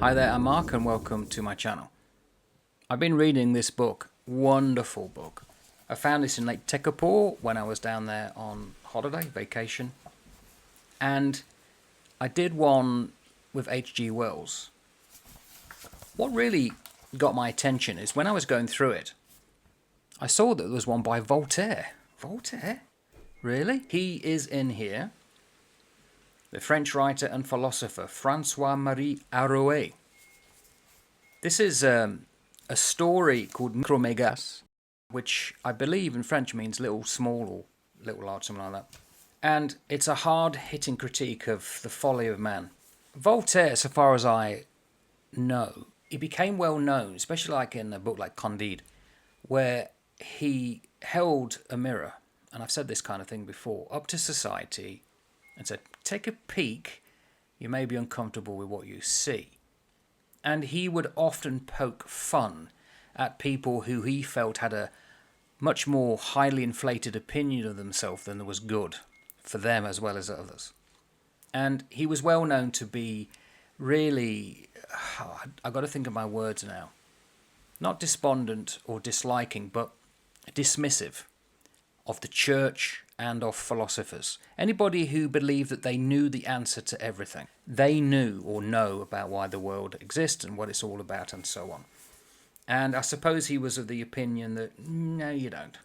Hi there, I'm Mark and welcome to my channel. I've been reading this book, wonderful book. I found this in Lake Tekapo when I was down there on holiday, vacation. And I did one with H.G. Wells. What really got my attention is when I was going through it, I saw that there was one by Voltaire. Voltaire? Really? He is in here. The French writer and philosopher François-Marie Arouet. This is a story called Micromégas, which I believe in French means little small or little large, something like that. And it's a hard-hitting critique of the folly of man. Voltaire, so far as I know, he became well known, especially like in a book like Candide, where he held a mirror, and I've said this kind of thing before, up to society and said, take a peek, you may be uncomfortable with what you see. And he would often poke fun at people who he felt had a much more highly inflated opinion of themselves than was good for them as well as others. And he was well known to be really, I've got to think of my words now, not despondent or disliking, but dismissive of the church and of philosophers. Anybody who believed that they knew the answer to everything. They knew or know about why the world exists and what it's all about and so on. And I suppose he was of the opinion that, no, you don't.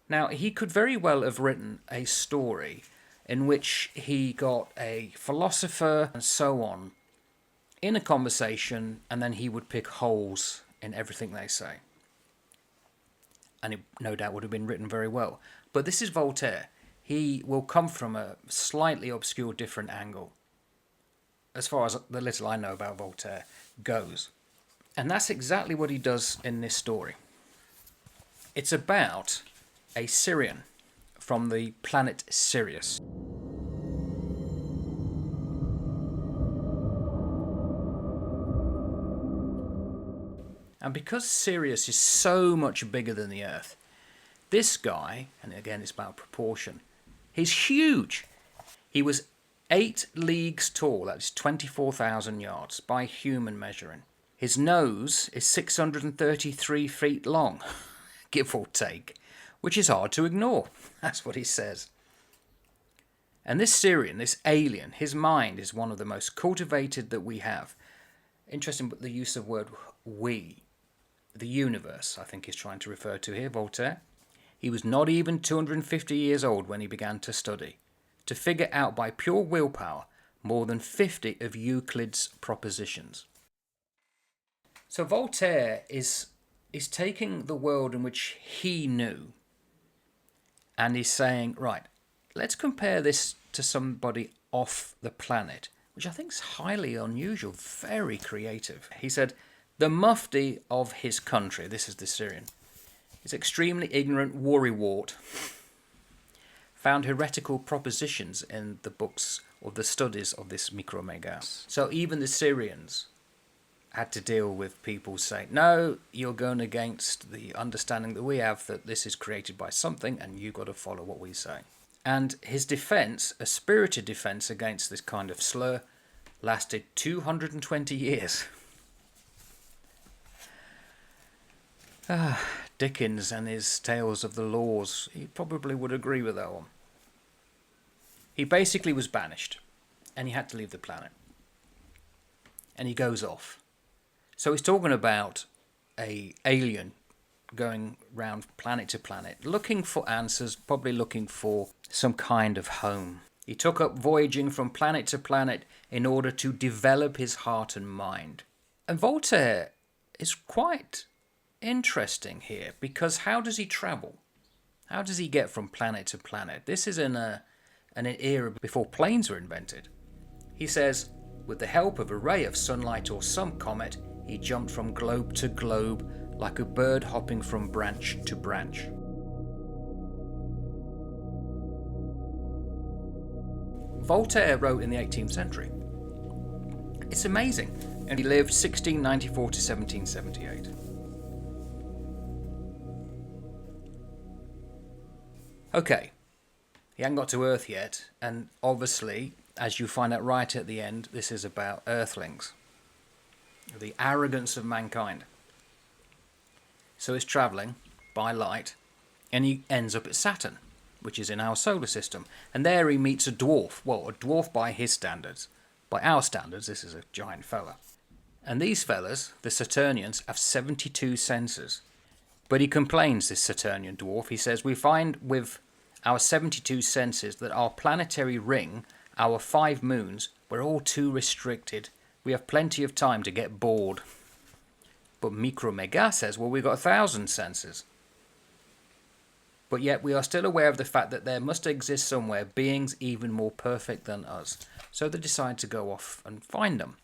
Now, he could very well have written a story in which he got a philosopher and so on in a conversation, and then he would pick holes in everything they say. And it no doubt would have been written very well. But this is Voltaire. He will come from a slightly obscure, different angle, as far as the little I know about Voltaire goes. And that's exactly what he does in this story. It's about a Syrian from the planet Sirius. And because Sirius is so much bigger than the Earth, this guy, and again it's about proportion, he's huge. He was 8 leagues tall, that's 24,000 yards, by human measuring. His nose is 633 feet long, give or take, which is hard to ignore. That's what he says. And this Syrian, this alien, his mind is one of the most cultivated that we have. Interesting the use of word we. The universe, I think he's trying to refer to here, Voltaire. He was not even 250 years old when he began to study, to figure out by pure willpower more than 50 of Euclid's propositions. So Voltaire is taking the world in which he knew, and he's saying, right, let's compare this to somebody off the planet, which I think is highly unusual, very creative. He said, the mufti of his country, this is the Syrian, is extremely ignorant worrywart, found heretical propositions in the books or the studies of this Micromégas. So even the Syrians had to deal with people saying, no, you're going against the understanding that we have that this is created by something and you've got to follow what we say. And his defense, a spirited defense against this kind of slur, lasted 220 years. Dickens and his Tales of the Laws, he probably would agree with that one. He basically was banished, and he had to leave the planet. And he goes off. So he's talking about an alien going round planet to planet, looking for answers, probably looking for some kind of home. He took up voyaging from planet to planet in order to develop his heart and mind. And Voltaire is quite interesting here, because how does he travel? How does he get from planet to planet? This is in an era before planes were invented. He says, with the help of a ray of sunlight or some comet, he jumped from globe to globe like a bird hopping from branch to branch. Voltaire wrote in the 18th century. It's amazing. And he lived 1694 to 1778. Okay, he hadn't got to Earth yet, and obviously as you find out right at the end, this is about earthlings, the arrogance of mankind. So he's travelling by light, and he ends up at Saturn, which is in our solar system. And there he meets a dwarf. Well, a dwarf by his standards. By our standards, this is a giant fella. And these fellas, the Saturnians, have 72 senses. But he complains, this Saturnian dwarf. He says, we find with our 72 senses that our planetary ring, our 5 moons, we're all too restricted. We have plenty of time to get bored. But Micromégas says, well, we've got 1,000 senses. But yet we are still aware of the fact that there must exist somewhere beings even more perfect than us. So they decide to go off and find them.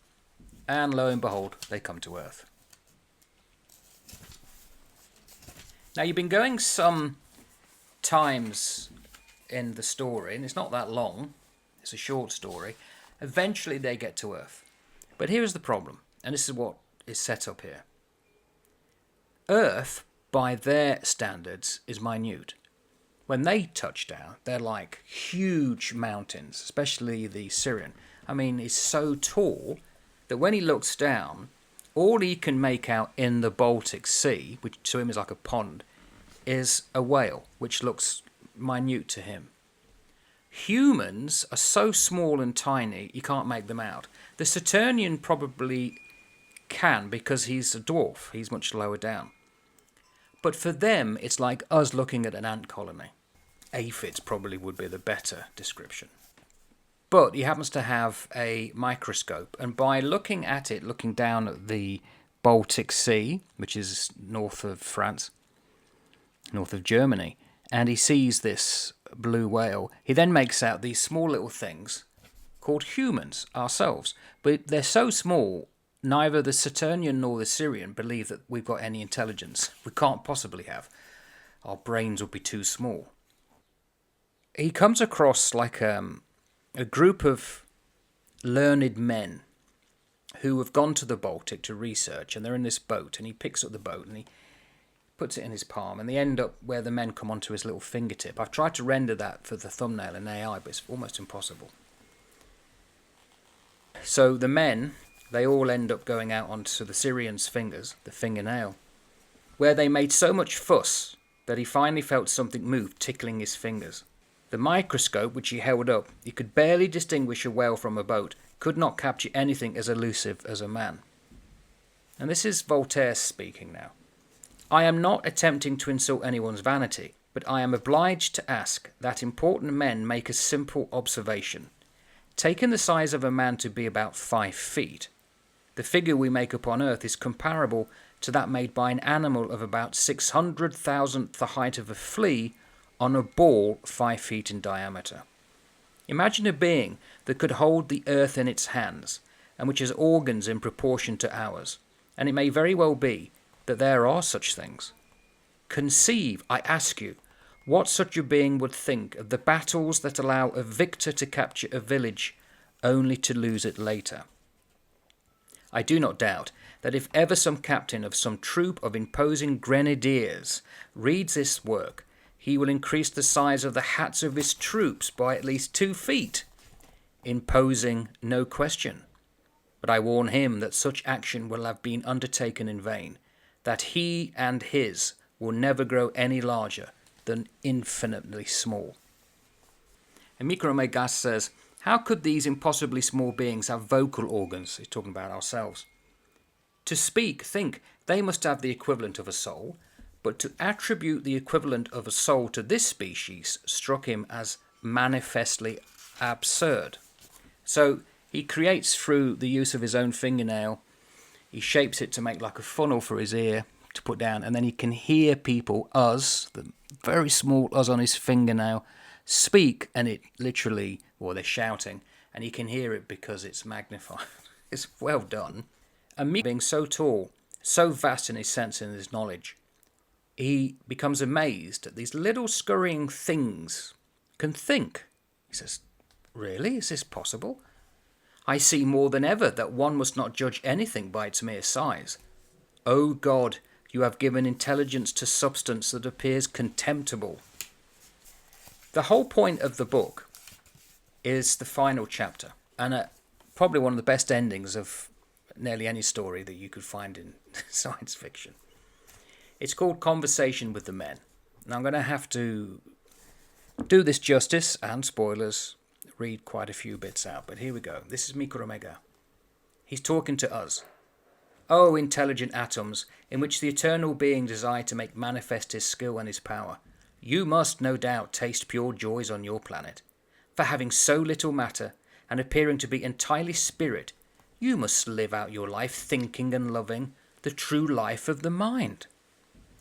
And lo and behold, they come to Earth. Now you've been going some times in the story, and it's not that long. It's a short story. Eventually they get to Earth. But here is the problem, and this is what is set up here. Earth, by their standards, is minute. When they touch down, they're like huge mountains, especially the Syrian. I mean, he's so tall that when he looks down, all he can make out in the Baltic Sea, which to him is like a pond, is a whale, which looks minute to him. Humans are so small and tiny, you can't make them out. The Saturnian probably can, because he's a dwarf. He's much lower down. But for them, it's like us looking at an ant colony. Aphids probably would be the better description. But he happens to have a microscope, and by looking at it, looking down at the Baltic Sea, which is north of France, north of Germany, and he sees this blue whale, he then makes out these small little things called humans, ourselves. But they're so small, neither the Saturnian nor the Syrian believe that we've got any intelligence. We can't possibly have. Our brains would be too small. He comes across like a group of learned men who have gone to the Baltic to research, and they're in this boat, and he picks up the boat and he puts it in his palm, and they end up where the men come onto his little fingertip. I've tried to render that for the thumbnail in AI, but it's almost impossible. So the men, they all end up going out onto the Syrian's fingers, the fingernail, where they made so much fuss that he finally felt something move, tickling his fingers. The microscope, which he held up, he could barely distinguish a whale from a boat, could not capture anything as elusive as a man. And this is Voltaire speaking now. I am not attempting to insult anyone's vanity, but I am obliged to ask that important men make a simple observation. Taking the size of a man to be about 5 feet, the figure we make upon Earth is comparable to that made by an animal of about 600,000th the height of a flea on a ball 5 feet in diameter. Imagine a being that could hold the earth in its hands, and which has organs in proportion to ours, and it may very well be that there are such things. Conceive, I ask you, what such a being would think of the battles that allow a victor to capture a village only to lose it later. I do not doubt that if ever some captain of some troop of imposing grenadiers reads this work, he will increase the size of the hats of his troops by at least 2 feet. Imposing, no question. But I warn him that such action will have been undertaken in vain, that he and his will never grow any larger than infinitely small. And Micromégas says, how could these impossibly small beings have vocal organs? He's talking about ourselves. To speak, think, they must have the equivalent of a soul, but to attribute the equivalent of a soul to this species struck him as manifestly absurd. So he creates, through the use of his own fingernail, he shapes it to make like a funnel for his ear to put down, and then he can hear people, us, the very small us on his fingernail, speak, and it literally, or they're shouting, and he can hear it because it's magnified. It's well done. And me being so tall, so vast in his sense and his knowledge, he becomes amazed that these little scurrying things can think. He says, really? Is this possible? I see more than ever that one must not judge anything by its mere size. O God, you have given intelligence to substance that appears contemptible. The whole point of the book is the final chapter, and probably one of the best endings of nearly any story that you could find in science fiction. It's called Conversation with the Men. Now I'm going to have to do this justice, and spoilers, read quite a few bits out, but here we go. This is Micromégas. He's talking to us. O intelligent atoms, in which the eternal being desired to make manifest his skill and his power, you must no doubt taste pure joys on your planet. For having so little matter, and appearing to be entirely spirit, you must live out your life thinking and loving the true life of the mind.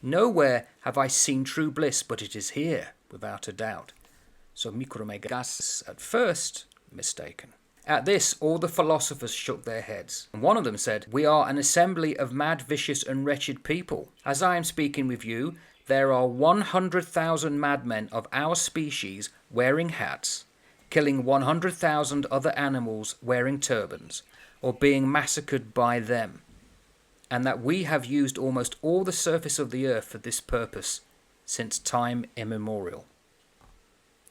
Nowhere have I seen true bliss, but it is here, without a doubt. So Micromégas at first mistaken. At this, all the philosophers shook their heads, and one of them said, "We are an assembly of mad, vicious, and wretched people. As I am speaking with you, there are 100,000 madmen of our species wearing hats, killing 100,000 other animals wearing turbans, or being massacred by them, and that we have used almost all the surface of the earth for this purpose since time immemorial."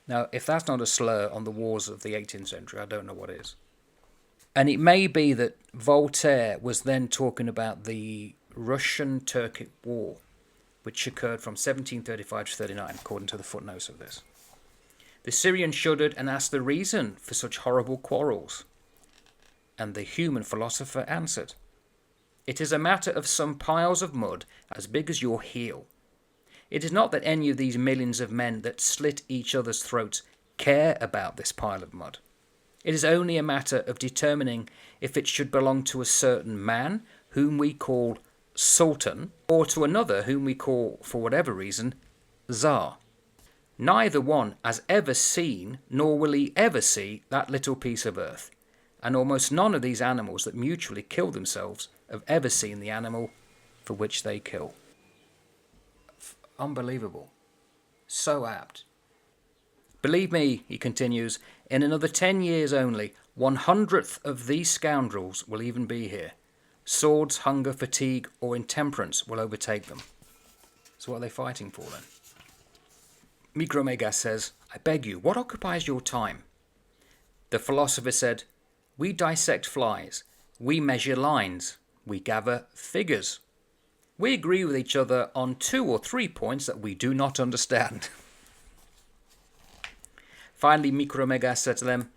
Now, if that's not a slur on the wars of the 18th century, I don't know what is. And it may be that Voltaire was then talking about the Russian-Turkic War, which occurred from 1735 to 39, according to the footnotes of this. The Syrian shuddered and asked the reason for such horrible quarrels. And the human philosopher answered, "It is a matter of some piles of mud as big as your heel. It is not that any of these millions of men that slit each other's throats care about this pile of mud. It is only a matter of determining if it should belong to a certain man, whom we call Sultan, or to another whom we call, for whatever reason, Tsar. Neither one has ever seen, nor will he ever see, that little piece of earth, and almost none of these animals that mutually kill themselves have ever seen the animal for which they kill." Unbelievable. So apt. "Believe me," he continues, "in another 10 years only, 1/100th of these scoundrels will even be here. Swords, hunger, fatigue, or intemperance will overtake them." So what are they fighting for then? Micromégas says, "I beg you, what occupies your time?" The philosopher said, "We dissect flies, we measure lines, we gather figures. We agree with each other on 2 or 3 points that we do not understand." Finally, Micromégas said to them,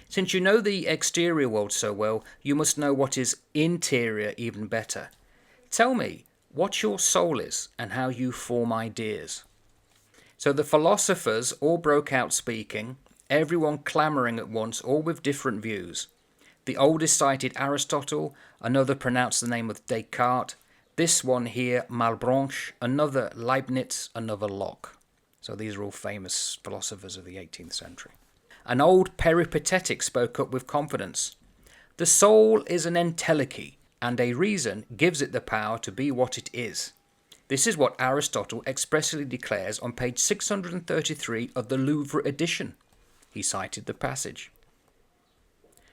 "Since you know the exterior world so well, you must know what is interior even better. Tell me what your soul is and how you form ideas." So the philosophers all broke out speaking, everyone clamouring at once, all with different views. The oldest cited Aristotle, another pronounced the name of Descartes, this one here Malebranche, another Leibniz, another Locke. So these are all famous philosophers of the 18th century. An old peripatetic spoke up with confidence. "The soul is an entelechy, and a reason gives it the power to be what it is. This is what Aristotle expressly declares on page 633 of the Louvre edition." He cited the passage.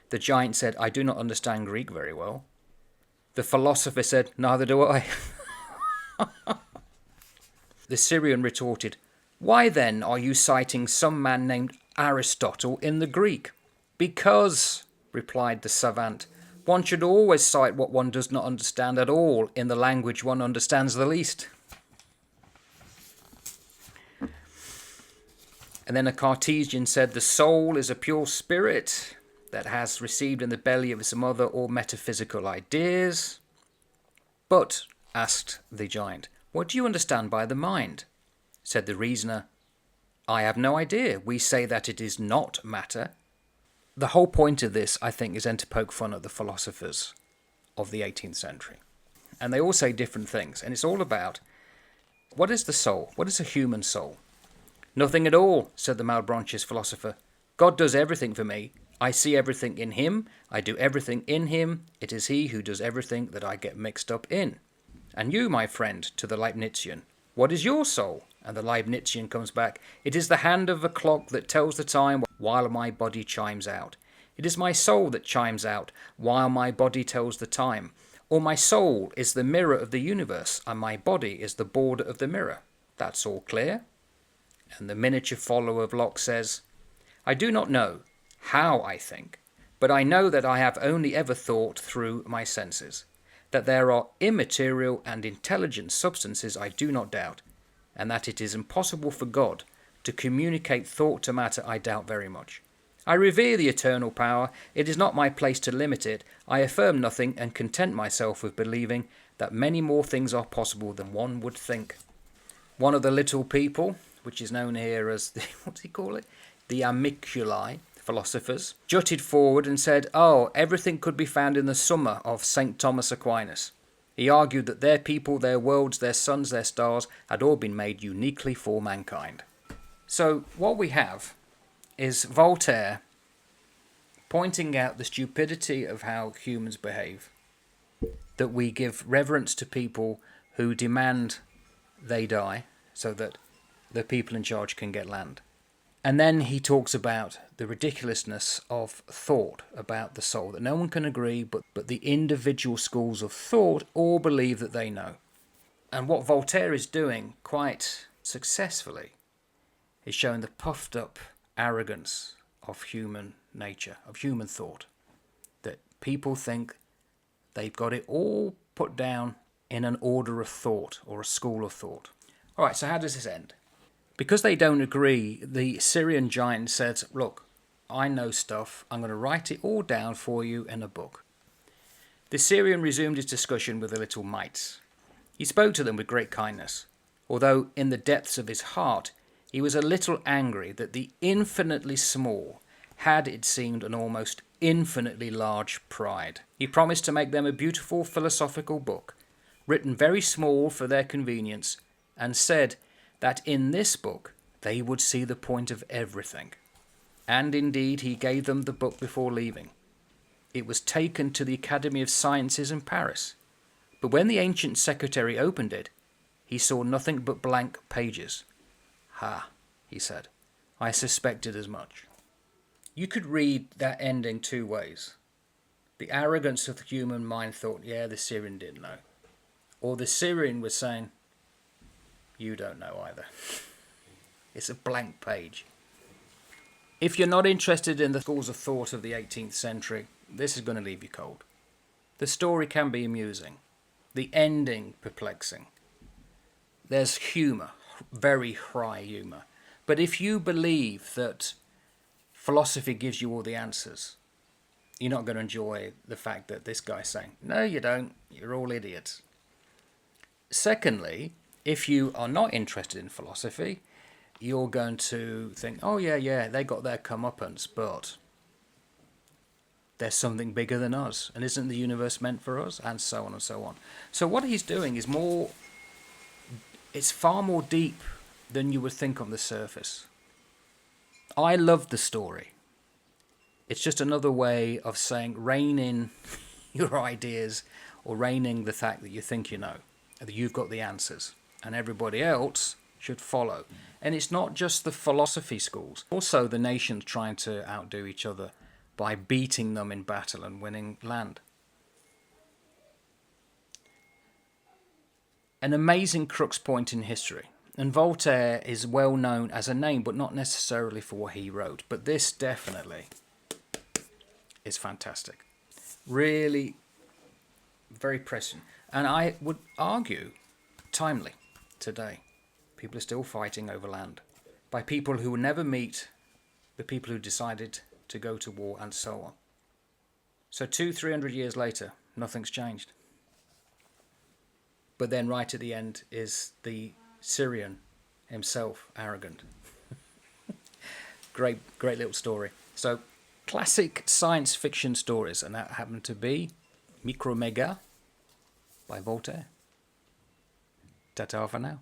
The giant said, "I do not understand Greek very well." The philosopher said, "Neither do I." The Syrian retorted, "Why then are you citing some man named Aristotle in the Greek?" "Because," replied the savant, "one should always cite what one does not understand at all in the language one understands the least." And then a Cartesian said, "The soul is a pure spirit that has received in the belly of its mother all metaphysical ideas." "But," asked the giant, "what do you understand by the mind?" Said the reasoner, "I have no idea. We say that it is not matter." The whole point of this, I think, is then to poke fun at the philosophers of the 18th century. And they all say different things. And it's all about, what is the soul? What is a human soul? "Nothing at all," said the Malebranche's philosopher. "God does everything for me. I see everything in him. I do everything in him. It is he who does everything that I get mixed up in." "And you, my friend," to the Leibnizian, "what is your soul?" And the Leibnizian comes back, "It is the hand of a clock that tells the time while my body chimes out. It is my soul that chimes out while my body tells the time. Or my soul is the mirror of the universe, and my body is the border of the mirror. That's all clear?" And the miniature follower of Locke says, "I do not know. how I think, but I know that I have only ever thought through my senses, that there are immaterial and intelligent substances I do not doubt, and that it is impossible for God to communicate thought to matter I doubt very much. I revere the eternal power. It is not my place to limit it. I affirm nothing and content myself with believing that many more things are possible than one would think. One of the little people, which is known here as the, what does he call it? The amiculi philosophers, jutted forward and said, oh, everything could be found in the summa of St. Thomas Aquinas. He argued that their people, their worlds, their suns, their stars had all been made uniquely for mankind. So what we have is Voltaire pointing out the stupidity of how humans behave, that we give reverence to people who demand they die so that the people in charge can get land. And then he talks about the ridiculousness of thought about the soul, that no one can agree, but the individual schools of thought all believe that they know. And what Voltaire is doing quite successfully is showing the puffed up arrogance of human nature, of human thought, that people think they've got it all put down in an order of thought or a school of thought. All right, so how does this end? Because they don't agree, the Syrian giant says, look, I know stuff. I'm going to write it all down for you in a book. The Syrian resumed his discussion with the little mites. He spoke to them with great kindness, although in the depths of his heart he was a little angry that the infinitely small had, it seemed, an almost infinitely large pride. He promised to make them a beautiful philosophical book, written very small for their convenience, and said that in this book they would see the point of everything. And indeed he gave them the book before leaving. It was taken to the Academy of Sciences in Paris, but when the ancient secretary opened it, he saw nothing but blank pages. Ha, he said, I suspected as much. You could read that ending two ways. The arrogance of the human mind thought, yeah, the Syrian didn't know. Or the Syrian was saying, you don't know either. It's a blank page. If you're not interested in the schools of thought of the 18th century, this is going to leave you cold. The story can be amusing. The ending perplexing. There's humour, very high humour. But if you believe that philosophy gives you all the answers, you're not going to enjoy the fact that this guy's saying, no, you don't, you're all idiots. Secondly, if you are not interested in philosophy, you're going to think, oh yeah, they got their comeuppance, but there's something bigger than us, and isn't the universe meant for us, and so on and so on. So what he's doing is it's far more deep than you would think on the surface. I love the story. It's just another way of saying rein in your ideas, or rein in the fact that you think you know, that you've got the answers, and everybody else should follow. And it's not just the philosophy schools, also the nations trying to outdo each other by beating them in battle and winning land. An amazing crux point in history. And Voltaire is well known as a name, but not necessarily for what he wrote. But this definitely is fantastic. Really very prescient. And I would argue timely today. People are still fighting over land by people who will never meet the people who decided to go to war and so on. So 200-300 years later, nothing's changed. But then right at the end is the Syrian himself, arrogant. Great little story. So classic science fiction stories, and that happened to be Micromégas by Voltaire. Ta-ta for now.